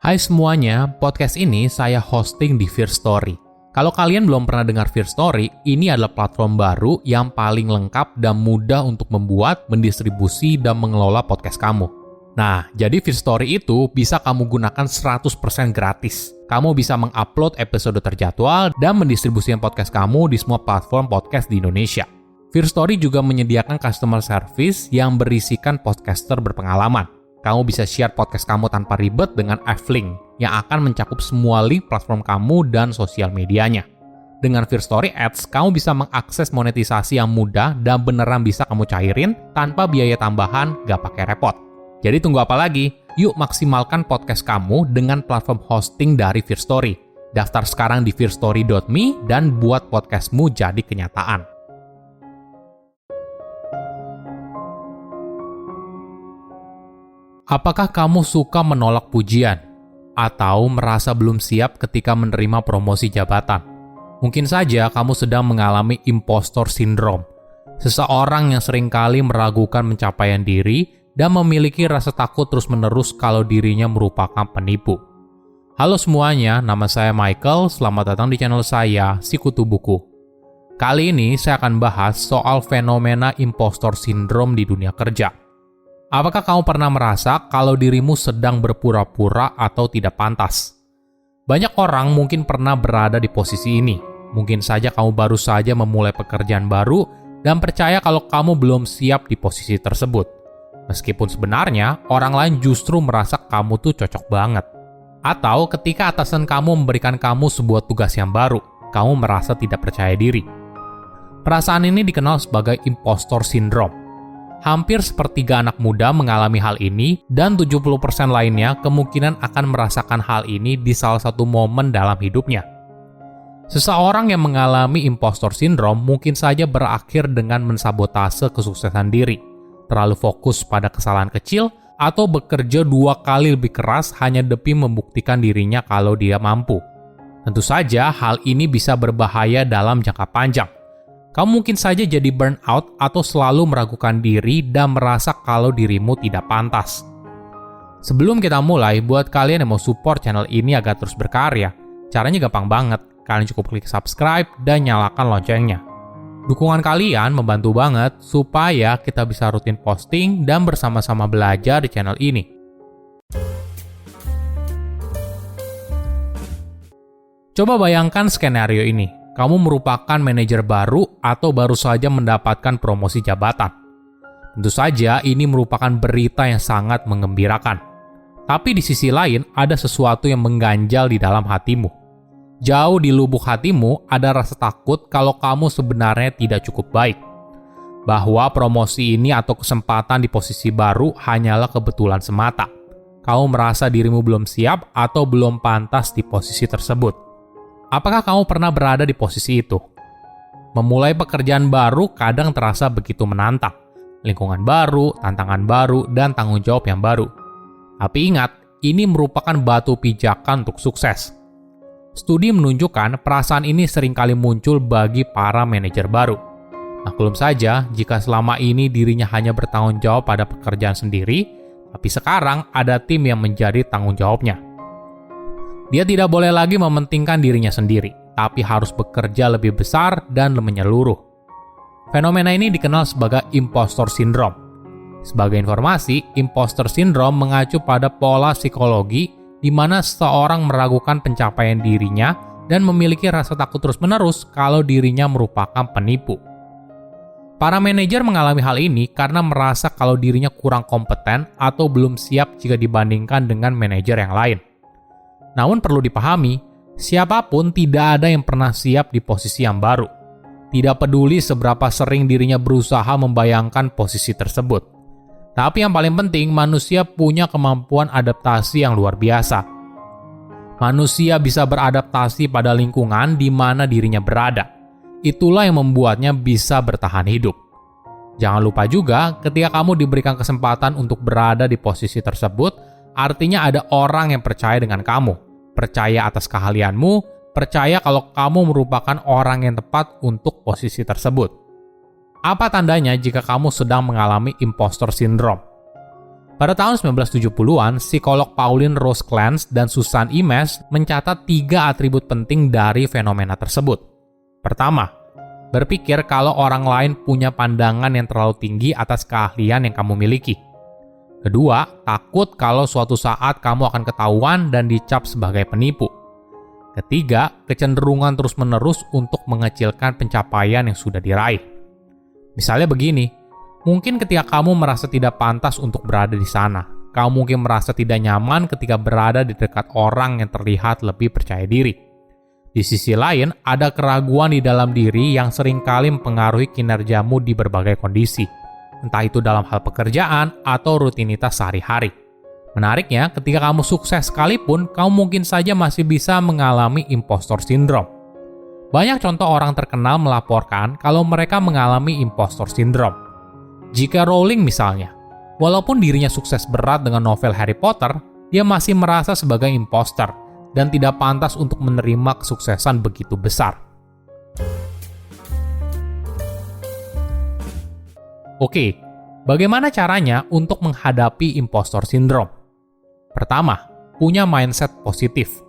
Hai semuanya, podcast ini saya hosting di Firstory. Kalau kalian belum pernah dengar Firstory, ini adalah platform baru yang paling lengkap dan mudah untuk membuat, mendistribusi, dan mengelola podcast kamu. Nah, jadi Firstory itu bisa kamu gunakan 100% gratis. Kamu bisa mengupload episode terjadwal dan mendistribusikan podcast kamu di semua platform podcast di Indonesia. Firstory juga menyediakan customer service yang berisikan podcaster berpengalaman. Kamu bisa share podcast kamu tanpa ribet dengan F-Link yang akan mencakup semua link platform kamu dan sosial medianya. Dengan Firstory Ads, kamu bisa mengakses monetisasi yang mudah dan beneran bisa kamu cairin tanpa biaya tambahan, gak pakai repot. Jadi tunggu apa lagi? Yuk maksimalkan podcast kamu dengan platform hosting dari Firstory. Daftar sekarang di firstory.me dan buat podcastmu jadi kenyataan. Apakah kamu suka menolak pujian? Atau merasa belum siap ketika menerima promosi jabatan? Mungkin saja kamu sedang mengalami impostor syndrome. Seseorang yang seringkali meragukan pencapaian diri dan memiliki rasa takut terus-menerus kalau dirinya merupakan penipu. Halo semuanya, nama saya Michael. Selamat datang di channel saya, Sikutu Buku. Kali ini saya akan bahas soal fenomena impostor syndrome di dunia kerja. Apakah kamu pernah merasa kalau dirimu sedang berpura-pura atau tidak pantas? Banyak orang mungkin pernah berada di posisi ini. Mungkin saja kamu baru saja memulai pekerjaan baru dan percaya kalau kamu belum siap di posisi tersebut. Meskipun sebenarnya orang lain justru merasa kamu tuh cocok banget. Atau ketika atasan kamu memberikan kamu sebuah tugas yang baru, kamu merasa tidak percaya diri. Perasaan ini dikenal sebagai impostor syndrome. Hampir sepertiga anak muda mengalami hal ini dan 70% lainnya kemungkinan akan merasakan hal ini di salah satu momen dalam hidupnya. Seseorang yang mengalami impostor syndrome mungkin saja berakhir dengan mensabotase kesuksesan diri, terlalu fokus pada kesalahan kecil, atau bekerja 2 kali lebih keras hanya demi membuktikan dirinya kalau dia mampu. Tentu saja hal ini bisa berbahaya dalam jangka panjang. Kamu mungkin saja jadi burnout atau selalu meragukan diri dan merasa kalau dirimu tidak pantas. Sebelum kita mulai, buat kalian yang mau support channel ini agar terus berkarya, caranya gampang banget. Kalian cukup klik subscribe dan nyalakan loncengnya. Dukungan kalian membantu banget supaya kita bisa rutin posting dan bersama-sama belajar di channel ini. Coba bayangkan skenario ini. Kamu merupakan manajer baru atau baru saja mendapatkan promosi jabatan. Tentu saja ini merupakan berita yang sangat menggembirakan. Tapi di sisi lain ada sesuatu yang mengganjal di dalam hatimu. Jauh di lubuk hatimu ada rasa takut kalau kamu sebenarnya tidak cukup baik. Bahwa promosi ini atau kesempatan di posisi baru hanyalah kebetulan semata. Kamu merasa dirimu belum siap atau belum pantas di posisi tersebut. Apakah kamu pernah berada di posisi itu? Memulai pekerjaan baru kadang terasa begitu menantang. Lingkungan baru, tantangan baru, dan tanggung jawab yang baru. Tapi ingat, ini merupakan batu pijakan untuk sukses. Studi menunjukkan perasaan ini seringkali muncul bagi para manajer baru. Maklum saja, jika selama ini dirinya hanya bertanggung jawab pada pekerjaan sendiri, tapi sekarang ada tim yang menjadi tanggung jawabnya. Dia tidak boleh lagi mementingkan dirinya sendiri, tapi harus bekerja lebih besar dan menyeluruh. Fenomena ini dikenal sebagai impostor syndrome. Sebagai informasi, impostor syndrome mengacu pada pola psikologi di mana seseorang meragukan pencapaian dirinya dan memiliki rasa takut terus-menerus kalau dirinya merupakan penipu. Para manajer mengalami hal ini karena merasa kalau dirinya kurang kompeten atau belum siap jika dibandingkan dengan manajer yang lain. Namun perlu dipahami, siapapun tidak ada yang pernah siap di posisi yang baru. Tidak peduli seberapa sering dirinya berusaha membayangkan posisi tersebut. Tapi yang paling penting, manusia punya kemampuan adaptasi yang luar biasa. Manusia bisa beradaptasi pada lingkungan di mana dirinya berada. Itulah yang membuatnya bisa bertahan hidup. Jangan lupa juga, ketika kamu diberikan kesempatan untuk berada di posisi tersebut, artinya ada orang yang percaya dengan kamu. Percaya atas keahlianmu, percaya kalau kamu merupakan orang yang tepat untuk posisi tersebut. Apa tandanya jika kamu sedang mengalami impostor syndrome? Pada tahun 1970-an, psikolog Pauline Rose Clance dan Susan Imes mencatat 3 atribut penting dari fenomena tersebut. Pertama, berpikir kalau orang lain punya pandangan yang terlalu tinggi atas keahlian yang kamu miliki. Kedua, takut kalau suatu saat kamu akan ketahuan dan dicap sebagai penipu. Ketiga, kecenderungan terus-menerus untuk mengecilkan pencapaian yang sudah diraih. Misalnya begini, mungkin ketika kamu merasa tidak pantas untuk berada di sana, kamu mungkin merasa tidak nyaman ketika berada di dekat orang yang terlihat lebih percaya diri. Di sisi lain, ada keraguan di dalam diri yang seringkali mempengaruhi kinerjamu di berbagai kondisi, entah itu dalam hal pekerjaan atau rutinitas sehari-hari. Menariknya, ketika kamu sukses sekalipun, kamu mungkin saja masih bisa mengalami impostor syndrome. Banyak contoh orang terkenal melaporkan kalau mereka mengalami impostor syndrome. J.K. Rowling misalnya, walaupun dirinya sukses berat dengan novel Harry Potter, dia masih merasa sebagai imposter dan tidak pantas untuk menerima kesuksesan begitu besar. Oke, bagaimana caranya untuk menghadapi impostor syndrome? Pertama, punya mindset positif.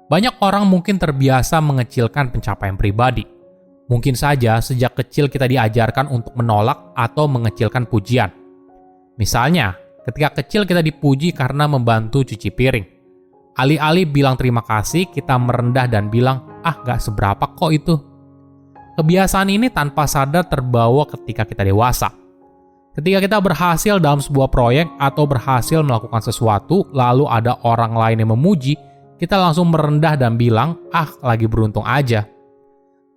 Banyak orang mungkin terbiasa mengecilkan pencapaian pribadi. Mungkin saja sejak kecil kita diajarkan untuk menolak atau mengecilkan pujian. Misalnya, ketika kecil kita dipuji karena membantu cuci piring. Alih-alih bilang terima kasih, kita merendah dan bilang, gak seberapa kok itu. Kebiasaan ini tanpa sadar terbawa ketika kita dewasa. Ketika kita berhasil dalam sebuah proyek atau berhasil melakukan sesuatu, lalu ada orang lain yang memuji, kita langsung merendah dan bilang, lagi beruntung aja.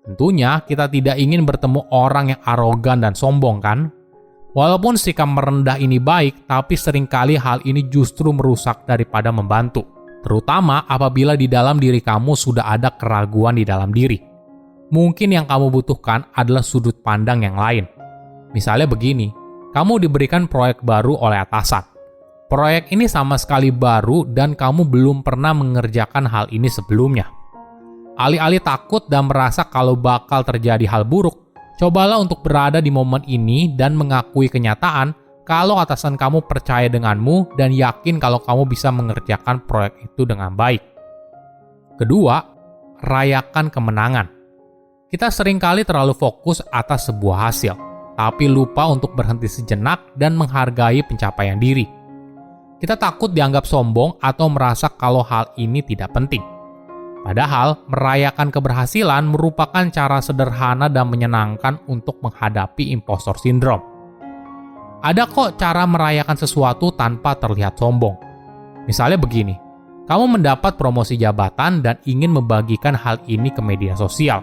Tentunya kita tidak ingin bertemu orang yang arogan dan sombong kan? Walaupun sikap merendah ini baik, tapi seringkali hal ini justru merusak daripada membantu. Terutama apabila di dalam diri kamu sudah ada keraguan di dalam diri. Mungkin yang kamu butuhkan adalah sudut pandang yang lain. Misalnya begini, kamu diberikan proyek baru oleh atasan. Proyek ini sama sekali baru dan kamu belum pernah mengerjakan hal ini sebelumnya. Alih-alih takut dan merasa kalau bakal terjadi hal buruk, cobalah untuk berada di momen ini dan mengakui kenyataan kalau atasan kamu percaya denganmu dan yakin kalau kamu bisa mengerjakan proyek itu dengan baik. Kedua, rayakan kemenangan. Kita seringkali terlalu fokus atas sebuah hasil, tapi lupa untuk berhenti sejenak dan menghargai pencapaian diri. Kita takut dianggap sombong atau merasa kalau hal ini tidak penting. Padahal, merayakan keberhasilan merupakan cara sederhana dan menyenangkan untuk menghadapi impostor syndrome. Ada kok cara merayakan sesuatu tanpa terlihat sombong. Misalnya begini, kamu mendapat promosi jabatan dan ingin membagikan hal ini ke media sosial.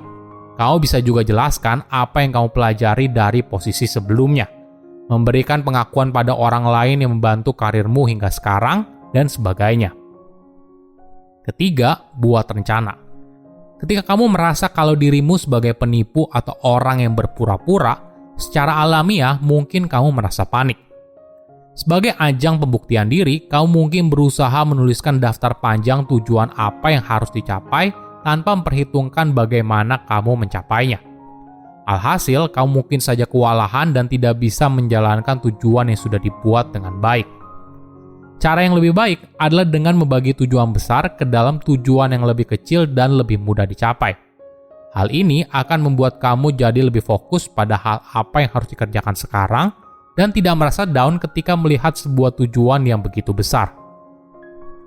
Kamu bisa juga jelaskan apa yang kamu pelajari dari posisi sebelumnya, memberikan pengakuan pada orang lain yang membantu karirmu hingga sekarang, dan sebagainya. Ketiga, buat rencana. Ketika kamu merasa kalau dirimu sebagai penipu atau orang yang berpura-pura, secara alamiah mungkin kamu merasa panik. Sebagai ajang pembuktian diri, kamu mungkin berusaha menuliskan daftar panjang tujuan apa yang harus dicapai tanpa memperhitungkan bagaimana kamu mencapainya. Alhasil, kamu mungkin saja kewalahan dan tidak bisa menjalankan tujuan yang sudah dibuat dengan baik. Cara yang lebih baik adalah dengan membagi tujuan besar ke dalam tujuan yang lebih kecil dan lebih mudah dicapai. Hal ini akan membuat kamu jadi lebih fokus pada hal apa yang harus dikerjakan sekarang dan tidak merasa down ketika melihat sebuah tujuan yang begitu besar.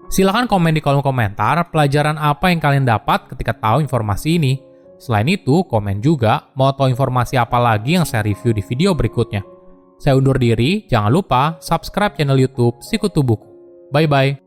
Silahkan komen di kolom komentar pelajaran apa yang kalian dapat ketika tahu informasi ini. Selain itu, komen juga mau tahu informasi apa lagi yang saya review di video berikutnya. Saya undur diri, jangan lupa subscribe channel YouTube Sikutu Buku. Bye-bye.